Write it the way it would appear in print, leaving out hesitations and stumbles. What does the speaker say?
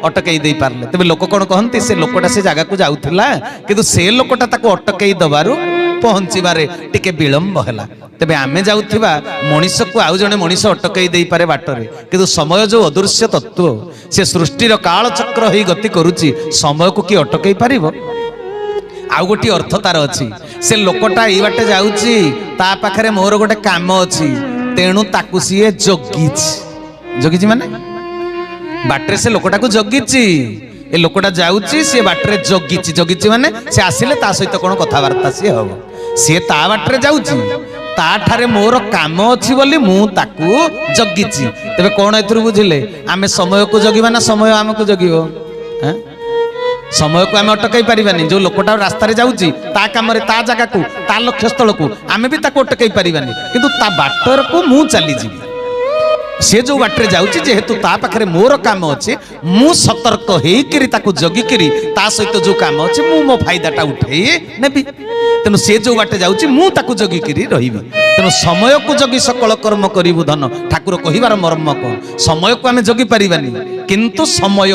अटकई दे पारले तेबे लोक कोन कहंती से लोकटा से जगह को जाउथिला किंतु से लोकटा ताको अटकई दबारु पहुंचीबारे टिके विलंब हैला तेबे आमे जाउथिबा मनीष को आउ जने मनीष अटकई दे पारे बाटरे किंतु समय जो अदृश्य तत्व से सृष्टिर काल चक्र होई गति करूची समय को की अटकई पारिबो आउ गोटी अर्थ तार अछि से लोकटा ई बाटे जाउची ता पाखरे मोर गोटे काम अछि तेणु ताकु सीए जगिछि माने बाटरे से लोकटा को जगिछि ए लोकटा जाउची से बाटरे जगिछि माने से आसिले ता सहित कोन कथावार्ता से हबो से ता बाटरे जाउची ता ठारे मोर काम अछि बोली मु ताकू जगिछि तबे कोन एथुरु बुझिले आमे समय को जगिबा ना समय हमको जगिबो हैं समय को आम अटकई पारिबानी जो लोकटा रास्ता रे जाउची ता काम रे ता जगह को ता लक्ष्य स्थल को आमे भी ताको अटकई पारिबानी किंतु ता बाटर को मु चली जीवी से जो बाटरे जाउची जेहेतु ता पाखरे मोर काम अछि मु सतर्क हेइकरी ताको जगिकरी ता सहित जो काम अछि मु मो फायदाटा उठेई नेबी तेनु से जो बाटे जाउची मु ताको जगिकरी रहिबी तेनु समय को जगी सकल कर्म करिबु धन ठाकुर कहिबार मर्म को समय को आमे जगी पारिबानी किंतु समय